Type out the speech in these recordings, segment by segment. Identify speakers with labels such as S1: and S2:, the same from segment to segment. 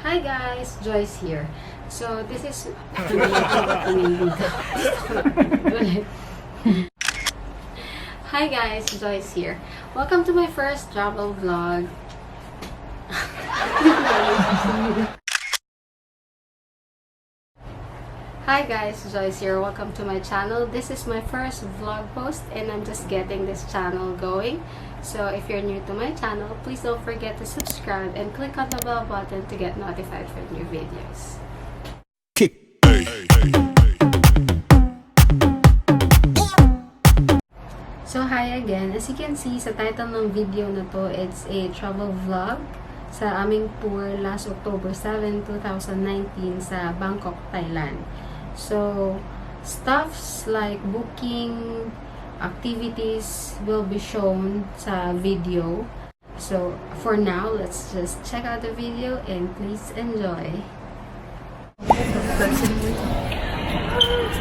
S1: Hi guys, Joyce here. So this is Hi guys, Joyce here. Welcome to my first travel vlog. Hi guys, Joyce here. Welcome to my channel. This is my first vlog post and I'm just getting this channel going. So if you're new to my channel, please don't forget to subscribe and click on the bell button to get notified for new videos. So hi again. As you can see sa title ng video na to, it's a travel vlog sa aming tour last October 7, 2019 sa Bangkok, Thailand. So, stuffs like booking, activities will be shown sa video. So, for now, let's just check out the video and please enjoy.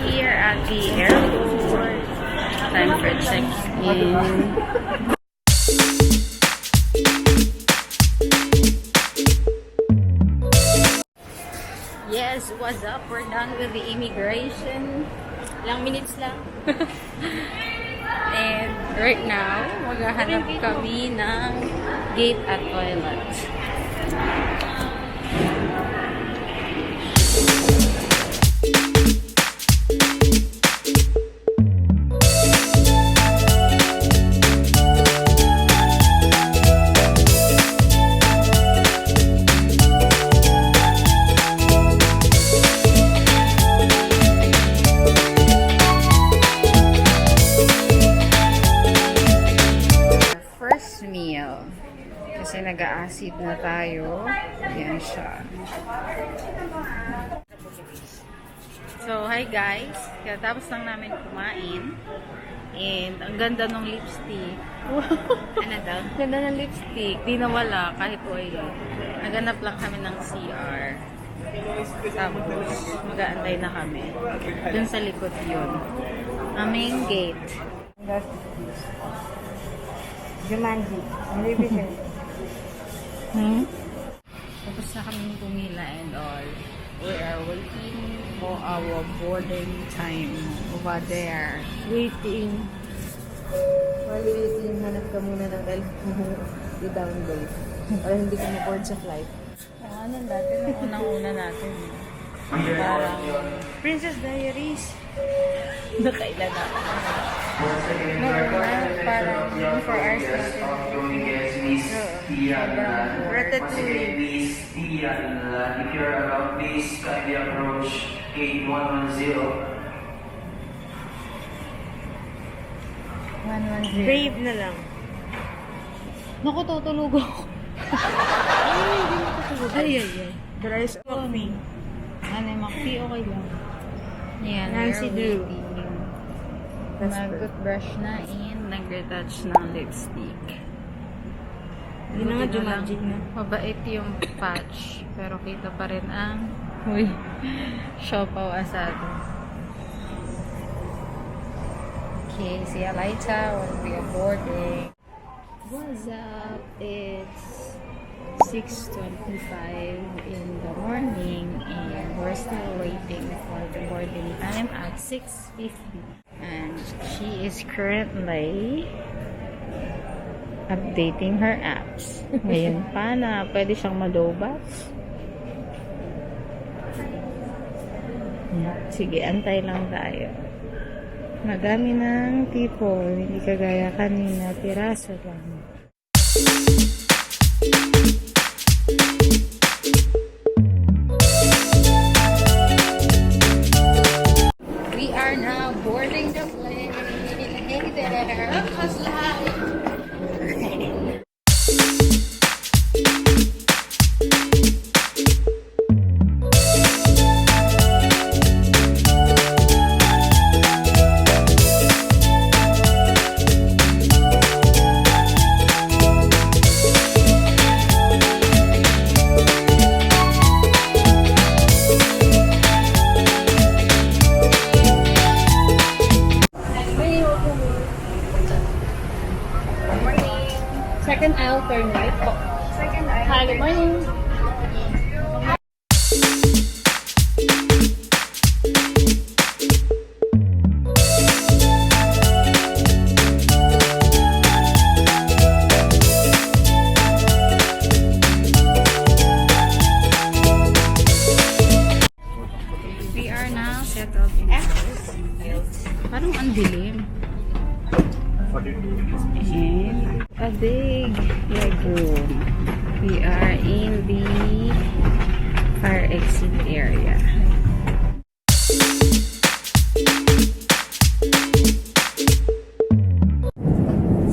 S2: Here at the airport. Time for check-in. Yes, what's up? We're done with the immigration. Ilang minutes lang. And right now, maghahanap kami ng gate at toilet. Meal. Kasi nag-a-acid na tayo. Yan siya. So, hi guys. Tapos lang namin kumain. And, ang ganda ng lipstick. Ano daw? Ganda ng lipstick. Di nawala kahit oil. Naganap lang kami ng CR. Tapos, mag-aantay na kami. Dun sa likod yun. Aming gate.
S3: Jumanji.
S2: Tapos na kami pumila and all. We are waiting for our boarding time over there.
S3: Waiting. While waiting, hanap ka muna ng i-download. Para hindi ka ma-board sa flight.
S2: Ano natin, ang unang-una natin. Parang
S3: Princess Diaries.
S2: nakailan na. Parang 4 hours natin.
S3: Ratatouille.
S4: If you're around, please kindly approach gate 110.
S2: 110.
S3: Brave na lang.
S2: Naku, tutulog ako.
S3: Ay. The rice coffee.
S2: Ano yung makpi, okay lang. Yan,
S3: Nancy
S2: we're
S3: Drew.
S2: waiting.
S3: That's
S2: Nag-toothbrush na and nag-retouch ng lipstick.
S3: Hindi na nga Jumanji na.
S2: Mabait yung patch. Pero kita pa rin ang siopaw asado. Okay, see you later when we are boarding. What's up? It's 6:25 in the morning and we're still waiting for the boarding time at 6:50. And she is currently updating her apps. Ngayon pa na pwede siyang madobat. Sige, antay lang tayo. Madami ng people, hindi kagaya kanina, piraso lang. We are now boarding the plane. Hey there! How's life?
S3: Second aisle, turn right po. Second aisle. Hi, good morning.
S2: are in the fire exit area.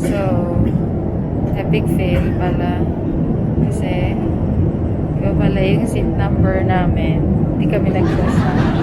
S2: So, epic fail pala. Kasi, iba pala yung seat number namin. Hindi kami nagkasama.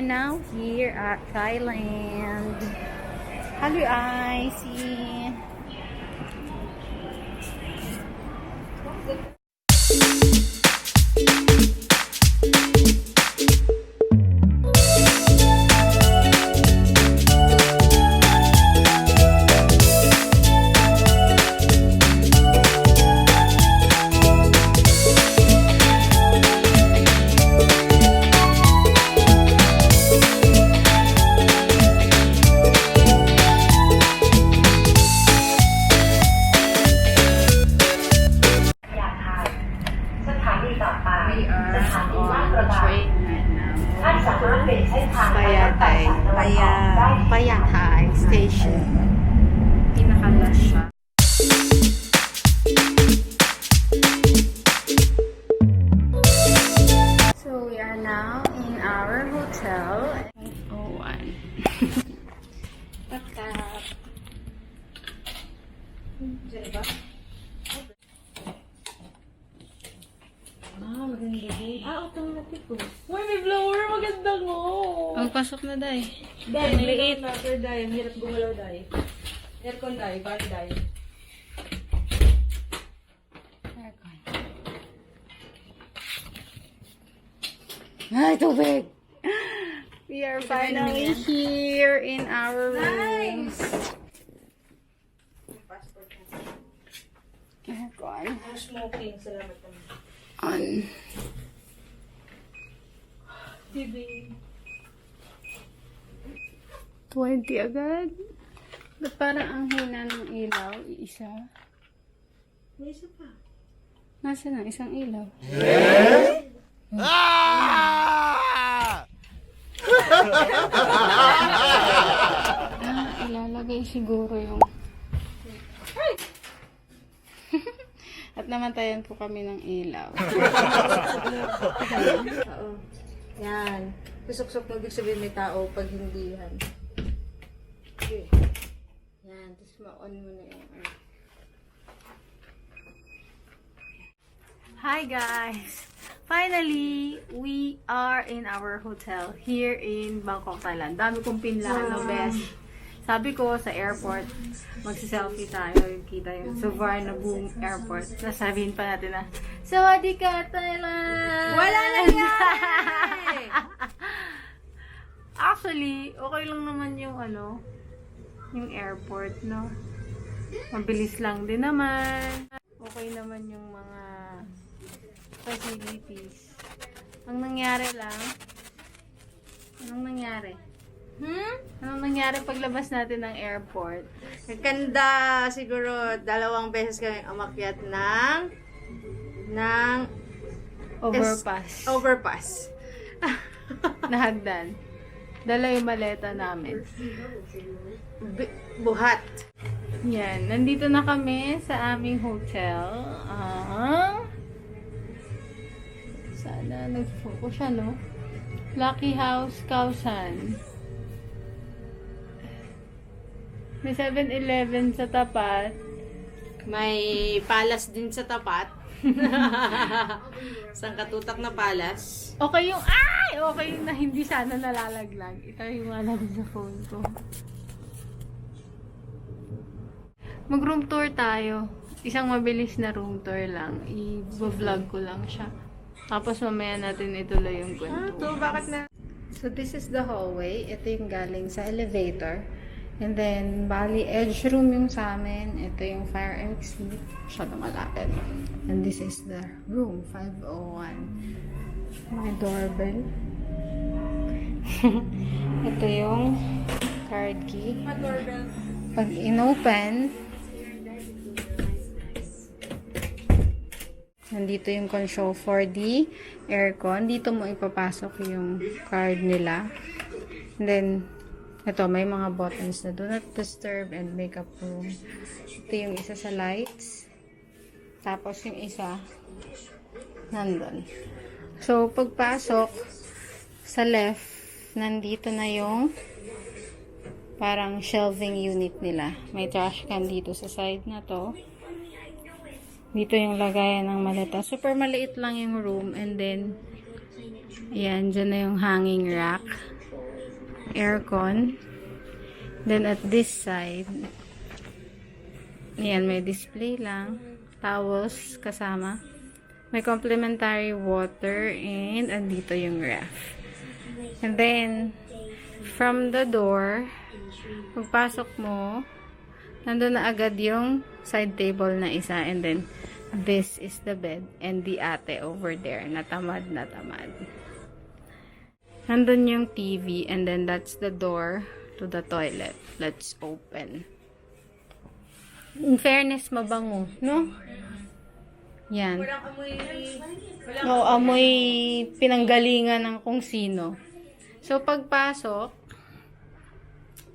S2: Now here at Thailand. How do I see? Thai Station. Pinaka-last siya. So we are now in our hotel. Oh, one. Tap tap. Diyan ba? Maganda din. Automatic po.
S3: Uy, may blower. Maganda mo.
S2: Magpasok na, Day.
S3: Day, liit. Matter, Day. Ang hirap gumalaw, Day. Aircon, Day. Bali, Day.
S2: Aircon. Ay, tubig! We are finally here in our room. Aircon.
S3: No smoking. Salamat naman.
S2: On.
S3: TV.
S2: 20 agad. Ba't parang ang hina ng ilaw? Isa.
S3: May isa pa.
S2: Nasaan ang isang ilaw? Ilalagay siguro yung... At namatayan po kami ng ilaw.
S3: Oo. Yan. Kusok-sok mo, ibig sabihin may tao pag hindi yan. Okay.
S2: Yan, tapos ma-on mo na yung... Hi guys! Finally, we are in our hotel here in Bangkok, Thailand. Dami kong pinlaan, no, best. Sabi ko sa airport, magsiselfie tayo, yung kita yung Suvarnabhumi Airport. Sasabihin pa natin na, Sawadee ka, Thailand!
S3: Wala na yan!
S2: Actually, okay lang naman yung ano, yung airport, no? Mabilis lang din naman. Okay naman yung mga facilities. Ang nangyari lang, anong nangyari? Anong nangyari paglabas natin ng airport?
S3: Ganda siguro 2 beses kami umakyat ng overpass.
S2: Nahagdan. Dala yung maleta namin.
S3: Buhat.
S2: Yan. Nandito na kami sa aming hotel. Sana nag-focus siya, no? Lucky House, KHAOSAN. May 7-Eleven sa tapat.
S3: May palace din sa tapat. Sangkatutak na palas.
S2: Okay yung, okay yung na hindi sana nalalaglag. Ito yung natin sa phone ko. Mag-room tour tayo. Isang mabilis na room tour lang. I-vlog ko lang siya. Tapos mamaya natin ituloy yung kwento.
S3: Bakit na?
S1: So, this is the hallway. Ito yung galing sa elevator. And then, bali, edge room yung sa amin. Ito yung fire exit. Masyadong malapit. And this is the room, 501. My doorbell. Ito yung card key. Pag inopen, nandito yung control for the aircon. Dito mo ipapasok yung card nila. And then, ito, may mga buttons na do not disturb and makeup room. Ito yung isa sa lights. Tapos yung isa, nandun. So, pagpasok, sa left, nandito na yung parang shelving unit nila. May trash can dito sa side na to. Dito yung lagayan ng maleta. Super maliit lang yung room. And then, ayan, dyan na yung hanging rack. Aircon. Then, at this side, ayan, may display lang. Towels kasama. May complimentary water. And, andito yung ref. And then, from the door, pagpasok mo, nandun na agad yung side table na isa. And then, this is the bed. And the ate over there. Natamad na tamad. Nandun yung TV. And then, that's the door to the toilet. Let's open. In fairness, mabango. No? Yan. No, amoy pinanggalingan ng kung sino. So, pagpasok,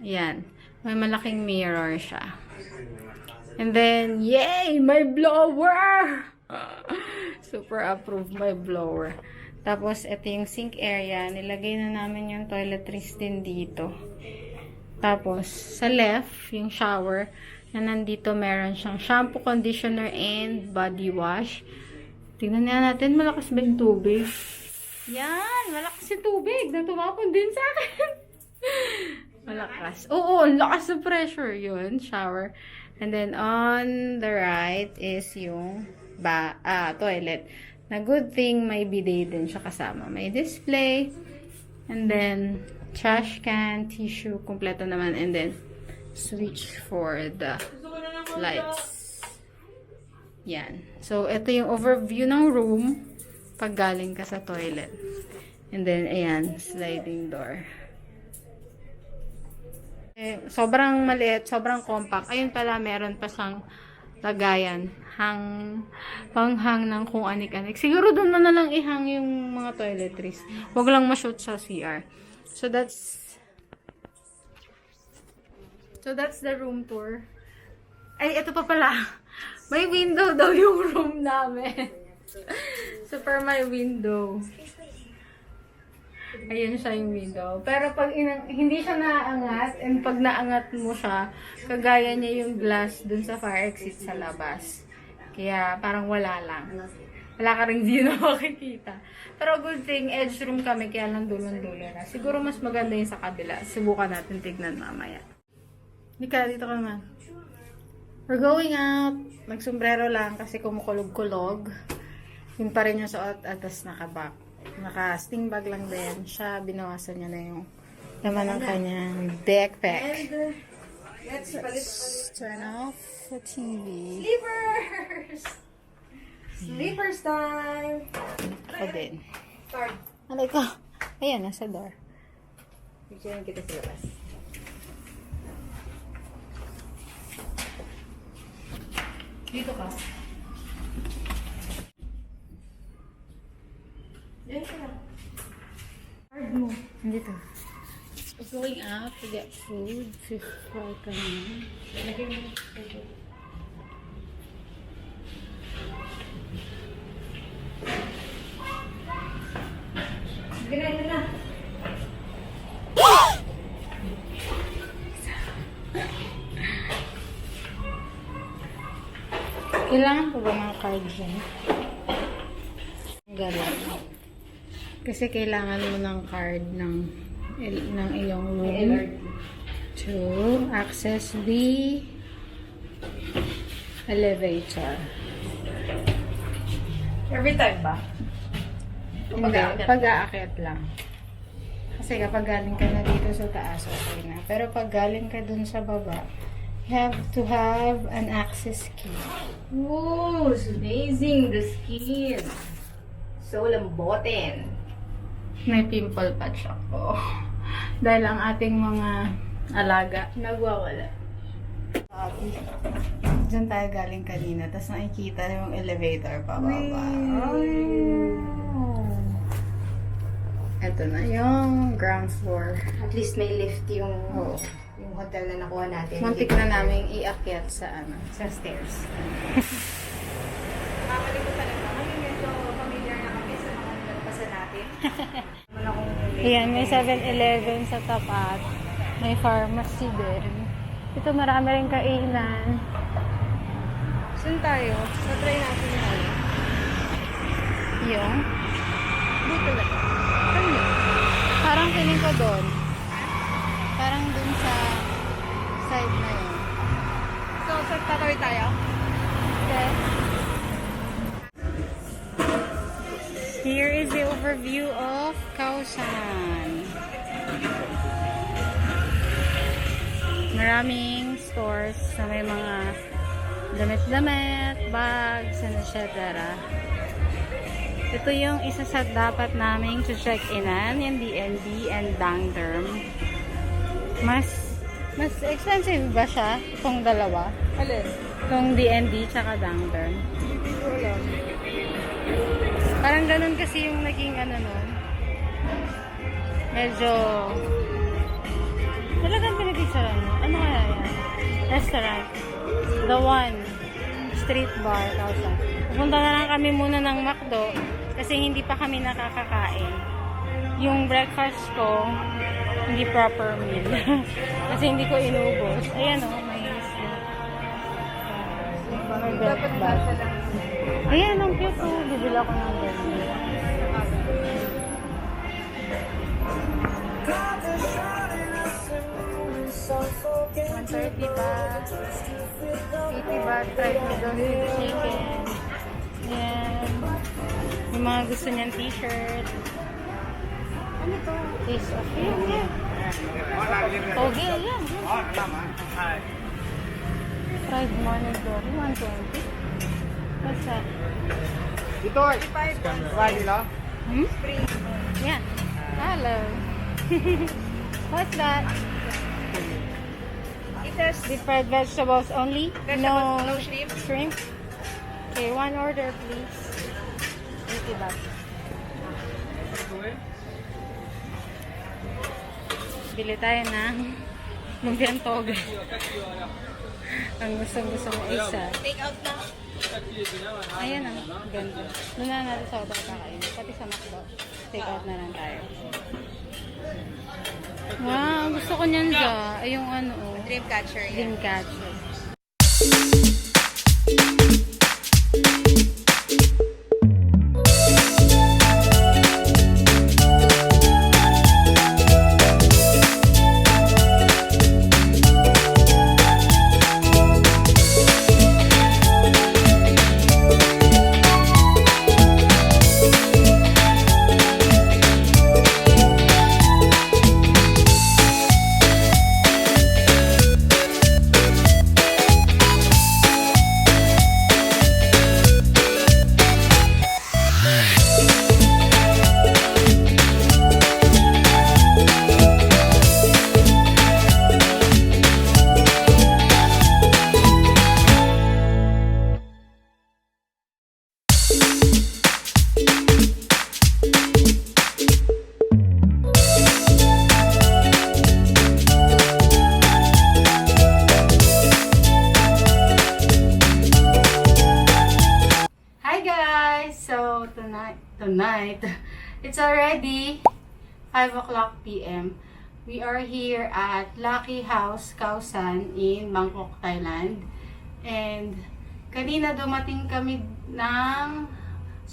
S1: yan. May malaking mirror siya. And then, yay! My blower! Super approved my blower. Tapos, ito yung sink area. Nilagay na namin yung toiletries din dito. Tapos, sa left, yung shower, na nandito meron siyang shampoo, conditioner, and body wash. Tingnan na natin, malakas ba yung tubig? Yan! Malakas yung tubig na tumapon din sa akin. Malakas. Oo, lakas ng pressure yun. Shower. And then, on the right is yung toilet. Na good thing, may bidet din siya kasama. May display. And then, trash can, tissue, kompleto naman. And then, switch for the lights. Yan. So, ito yung overview ng room pag galing ka sa toilet. And then, ayan, sliding door. Sobrang maliit, sobrang compact. Ayun pala, meron pa siyang lagayan. Panghang ng kung anik-anik. Siguro doon na lang ihang yung mga toiletries. Huwag lang ma-shoot sa CR. So, that's the room tour. Ay, ito pa pala. May window daw yung room namin. Super may window. Ayan siya yung window. Pero pag hindi siya naangat, and pag naangat mo siya, kagaya niya yung glass dun sa fire exit sa labas. Kaya parang wala lang. Wala ka rin view na makikita. Pero good thing, edge room kami, kaya lang dulon-dulo na. Siguro mas maganda yung sa kabila. Subukan natin tignan mamaya. Nika, dito ka naman. We're going out. Nagsombrero lang kasi kumukulog-kulog. Yun pa rin yung suot at tas nakabak. Naka-sting bag lang din. Siya, binawasan niya na yung laman ng kanyang backpack.
S3: Let's
S1: Turn off the TV.
S3: Sleepers! Sleepers time!
S1: Ako din.
S3: Card.
S1: Alay ko. Ayan, nasa door.
S3: Picturean kita sa labas.
S1: Dito ka. Card mo. Dito. We're going out to get food. Fish fry kami. Lagay mo.
S3: Ganyan na.
S1: Kailangan ko ba mga card dyan?
S2: Galaan. Kasi kailangan mo ng card ng iyong room to access the elevator.
S3: Every time ba?
S2: Hindi, pag-aakyat lang. Kasi kapag galing ka na dito sa taas, okay na. Pero pag galing ka dun sa baba, you have to have an access key.
S3: Ooh, it's amazing. The skin. So lambotin.
S2: May pimple patch ako. Dahil ang ating mga alaga nagwawala. Diyan tayo galing kanina. Tapos nakikita yung elevator pababa. Ito na yung ground floor.
S1: At least may lift yung,
S2: Oo.
S1: yung hotel na nakuha natin.
S2: Muntik na namin iakyat sa sa stairs.
S3: Nakakalimutan na kami. Medyo familiar na kami sa mga nagpasan natin. Wala akong
S2: Ayan, may 7-Eleven sa tapat. May pharmacy din. Ito marami rin kainan. Saan tayo?
S3: try natin yun.
S2: Yung?
S3: Dito lang.
S2: Saan yun? Parang feeling ko doon. Parang doon sa side na yun.
S3: So, tatawid tayo?
S2: Okay. Here is the overview of KHAOSAN. Maraming stores na may mga damit-damit, bags, and etc. Ito yung isa sa dapat naming check-inan, yung DND and Dangderm. Mas expensive ba siya? Itong dalawa?
S3: Alin?
S2: Itong DND tsaka Dangderm.
S3: Hindi ko alam.
S2: Parang ganun kasi yung naging ano nun. Medyo talagang pinag-isaran mo. Ano kaya yan? Restaurant. The One. Street bar. KHAOSAN. Pupunta na lang kami muna ng McDo kasi hindi pa kami nakakakain. Yung breakfast ko, hindi proper meal. Kasi hindi ko inubos. Ayan o, may
S3: Dapat basa lang.
S2: ayan, ang cute o. Bibila ko ng ganyan. $130 baht. 80 baht. Fried noodles with chicken. Ayan. Yung mga gusto niyang t-shirt. Ano to? Taste of India. Toge, ayan. Fried morning glory, 120. What's that? Hmm? Yeah. Hello. What's that?
S3: It has
S2: Deep fried vegetables only?
S3: vegetables,
S2: No
S3: no shrimp.
S2: shrimp? Okay, one order please. 80 baht. Bili tayo ng lumpiang toge. Ang gusto mo isa.
S3: Take out na.
S2: Ayan ang ganda. Doon na natin sa hotel kakain. Pati sa McDo. Take out na lang tayo. Wow, gusto ko niyan sa. Ay, yung ano oh.
S3: Dreamcatcher yan.
S2: Dreamcatcher. Tonight, it's already 5 o'clock p.m. We are here at Lucky House, KHAOSAN in Bangkok, Thailand. And kanina dumating kami ng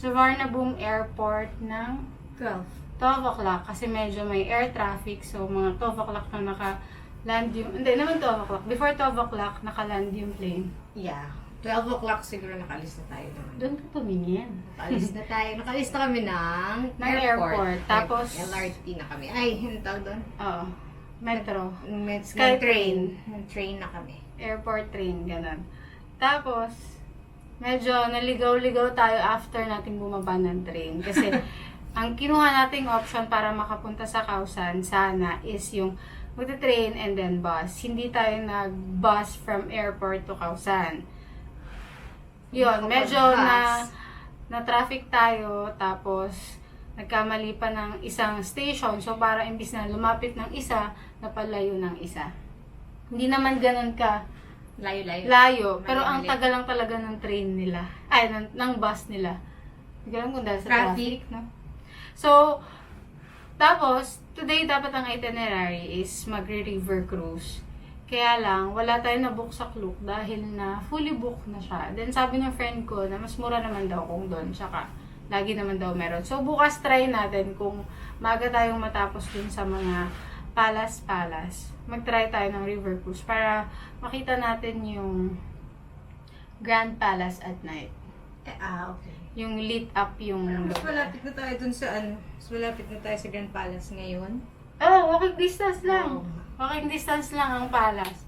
S1: sa Varnabum Airport ng 12 o'clock kasi medyo may air traffic. So, mga 12 o'clock na naka-land yung... Hindi naman 12 o'clock. Before 12 o'clock, naka-land yung plane.
S3: Yeah. 12 o'clock siguro nakalis na tayo doon.
S1: Doon ka tumingin.
S3: Nakalis na tayo. Nakalis na kami ng
S1: airport. Tapos...
S3: LRT na kami. Ay, hindi tawag doon?
S1: Oo. Metro.
S3: Skytrain. Train na kami.
S1: Airport train, ganun. Tapos, medyo naligaw-ligaw tayo after nating bumaba ng train. Kasi, ang kinuha nating option para makapunta sa KHAOSAN, sana, is yung magta-train and then bus. Hindi tayo nag-bus from airport to KHAOSAN. Yun, medyo na-traffic tayo, tapos, nagkamali pa ng isang station. So, para imbis na lumapit ng isa, napalayo ng isa. Hindi naman ganun ka layo. Pero ang tagal lang talaga ng train nila. Ay, ng bus nila. Hindi ko alam kung dahil sa traffic, no? So, tapos, today dapat ang itinerary is magre-river cruise. Kaya lang, wala tayong na-book sa Klook dahil na fully booked na siya. Then, sabi ng friend ko na mas mura naman daw kung doon. Tsaka, lagi naman daw meron. So, bukas try natin kung maaga tayong matapos dun sa mga palas-palas. Mag-try tayo ng river cruise para makita natin yung Grand Palace at night.
S3: Okay.
S1: Yung lit up yung...
S3: Mas malapit na tayo dun sa Mas malapit na tayo sa Grand Palace ngayon.
S1: Walking distance lang. Walking distance lang ang palace.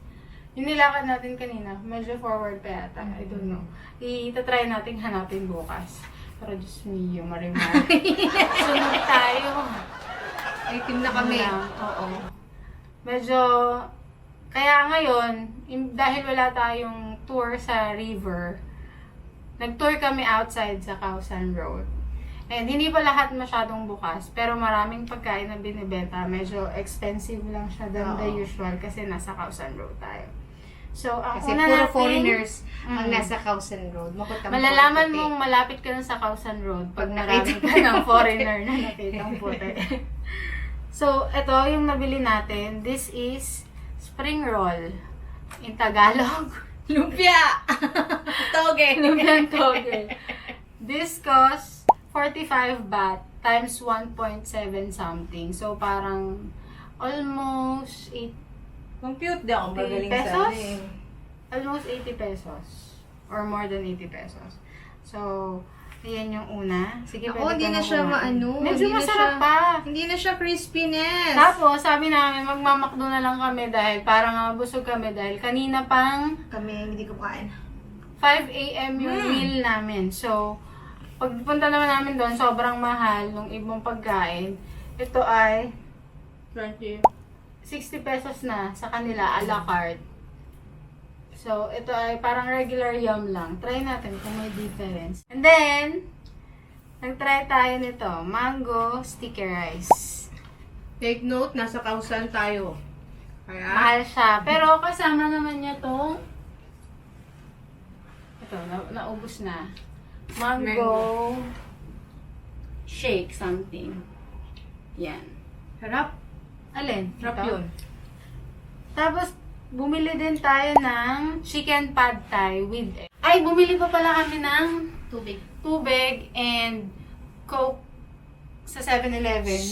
S1: Yung nilakad natin kanina, medyo forward pa yata. I don't know. Itatry natin hanapin bukas. Pero Diyos mio, marimar. Sunod tayo.
S3: Ay, team na kami.
S1: Oo. Medyo, kaya ngayon, dahil wala tayong tour sa river, nag-tour kami outside sa KHAOSAN Road. And hindi pa lahat masyadong bukas, pero maraming pagkain na binibenta. Medyo expensive lang siya than the usual kasi nasa KHAOSAN Road tayo. So, ang
S3: kasi
S1: una
S3: puro
S1: natin,
S3: foreigners ang nasa KHAOSAN Road.
S1: Malalaman mong malapit ka na sa KHAOSAN Road pag nakita ka ng foreigner na nakitang puti. So, ito yung nabili natin. This is spring roll. In Tagalog,
S3: lumpia! Toge!
S1: lumpiang toge. This costs 45 baht times 1.7 something. So, parang almost 8
S3: Compute di ako magaling
S1: pesos?
S3: sa
S1: Almost 80 pesos. Or more than 80 pesos. So, ayan yung una. Sige,
S3: hindi na siya maano.
S1: Medyo masarap pa.
S3: Hindi na siya crispiness.
S1: Tapos, sabi namin, magmamakdo na lang kami dahil parang busog kami dahil kanina pang
S3: Kami hindi ko kain.
S1: 5 a.m. yung meal namin. So, pagpunta naman namin doon, sobrang mahal nung ibang pagkain. Ito ay 60 pesos na sa kanila, a la carte. So, ito ay parang regular yum lang. Try natin kung may difference. And then, nag-try tayo nito. Mango sticky rice.
S3: Take note, nasa KHAOSAN tayo. Kaya,
S1: Mahal siya. Pero kasama naman niya tong ito, naubos na. Mango shake something. Yan.
S3: harap.
S1: Alin?
S3: Harap
S1: Ito?
S3: yun.
S1: Tapos, bumili din tayo ng chicken pad thai with egg. Ay, bumili pa pala kami ng tubig and Coke sa 7-Eleven.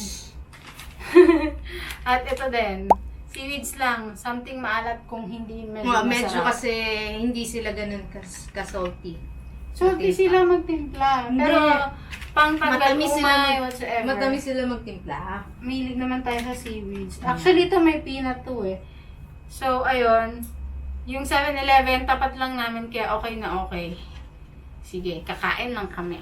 S1: At ito din, seaweeds lang. Something maalat kung hindi medyo masarap.
S3: Medyo kasi hindi sila ganun ka-salty.
S1: Salty sila magtimpla. Pero, pang tanggal umay, whatsoever.
S3: Matamis sila magtimpla.
S1: Mahilig naman tayo sa seaweeds. Actually, ito may peanut to eh. So, ayun. Yung 7-Eleven, tapat lang namin kaya okay na okay. Sige, kakain lang kami.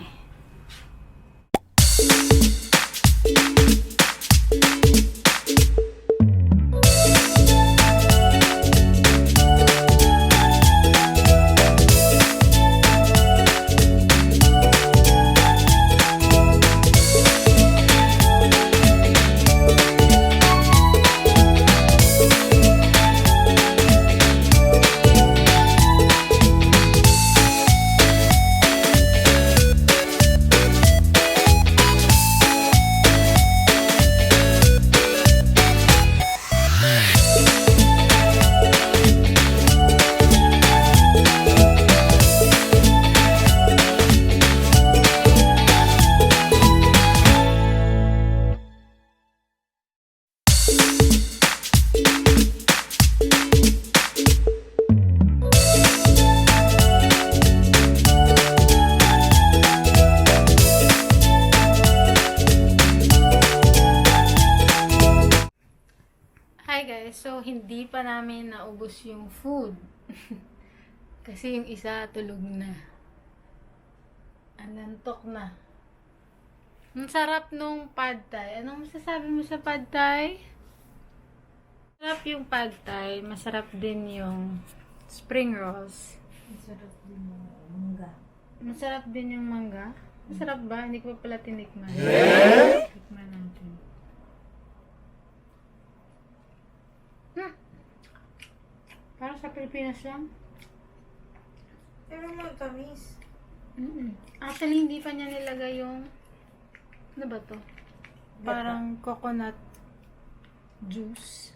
S2: naubos yung food. Kasi yung isa tulog na. Anantok na. Ang sarap nung pad thai. Anong masasabi mo sa pad thai? Masarap yung pad thai. Masarap din yung spring rolls.
S3: Masarap din yung mangga.
S2: Masarap din yung mangga. Masarap ba? Hindi ko pa pala tinikman. Tikman natin. Parang sa Pilipinas lang.
S3: Pero matamis.
S2: Actually, hindi pa niya nilagay yung ano ba to? Parang coconut juice.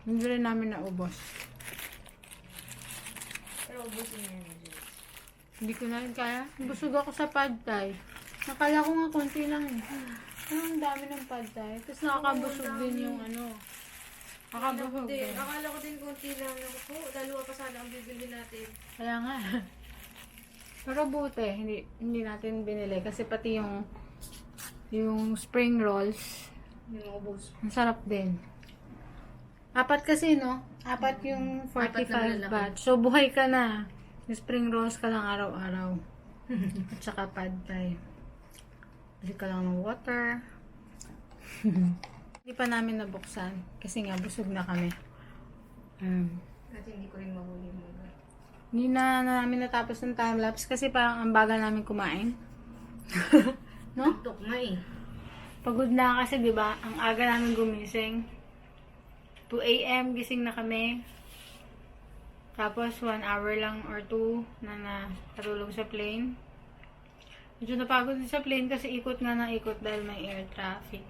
S2: Hindi rin namin naubos.
S3: Pero ubusin niya yun.
S2: Hindi ko na rin kaya. Busog ako sa pad thai. Nakala ko nga konti lang eh. Ang dami ng pad thai. Tapos nakakabusog din yung ano. Nakakabusog din.
S3: Akala ko din konti lang. Naku po, dalawa pa sana ang bibili natin.
S2: Kaya nga. Pero buti, hindi natin binili. Kasi pati yung spring rolls,
S3: Yung ubos.
S2: ang sarap din. 4 kasi, no? 4 yung 45 baht. So, buhay ka na. Yung spring rolls ka lang araw-araw. At saka pad thai. Bili ka lang ng water. Hindi pa namin nabuksan. Kasi nga, busog na kami.
S3: Kasi hindi ko rin mahuli mo.
S2: Hindi na namin natapos ng time-lapse kasi parang ang bagal namin kumain. No?
S3: Tok na eh.
S2: Pagod na kasi, di ba? Ang aga namin gumising. 2 a.m. gising na kami. Tapos 1 hour lang or 2 na natulog sa plane. Medyo napagod din sa plane kasi ikot nga na ikot dahil may air traffic.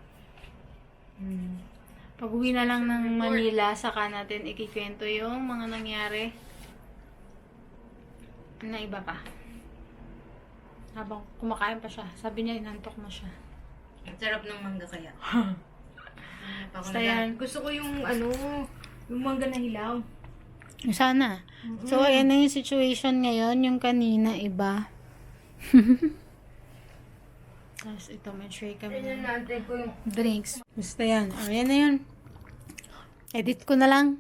S2: Pag uwi na lang ng Manila, saka natin ikikwento yung mga nangyari na iba pa. Habang kumakain pa siya. Sabi niya, inantok na siya.
S3: Ang sarap ng mangga kaya.
S2: Basta yan.
S3: Gusto ko yung yung mangga na hilaw.
S2: Sana. So, ayan na yung situation ngayon. Yung kanina, iba. Tapos, ito, may tray kami
S3: Ayan
S2: ng
S3: natin ko yung
S2: drinks. Basta yan. O, ayan na yun. Edit ko na lang.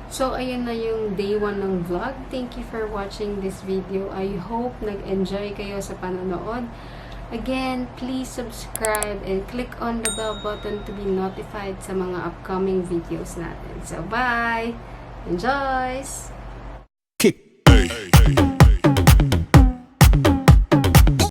S1: So, ayan na yung day 1 ng vlog. Thank you for watching this video. I hope nag-enjoy kayo sa panonood. Again, please subscribe and click on the bell button to be notified sa mga upcoming videos natin. So, bye! Enjoy!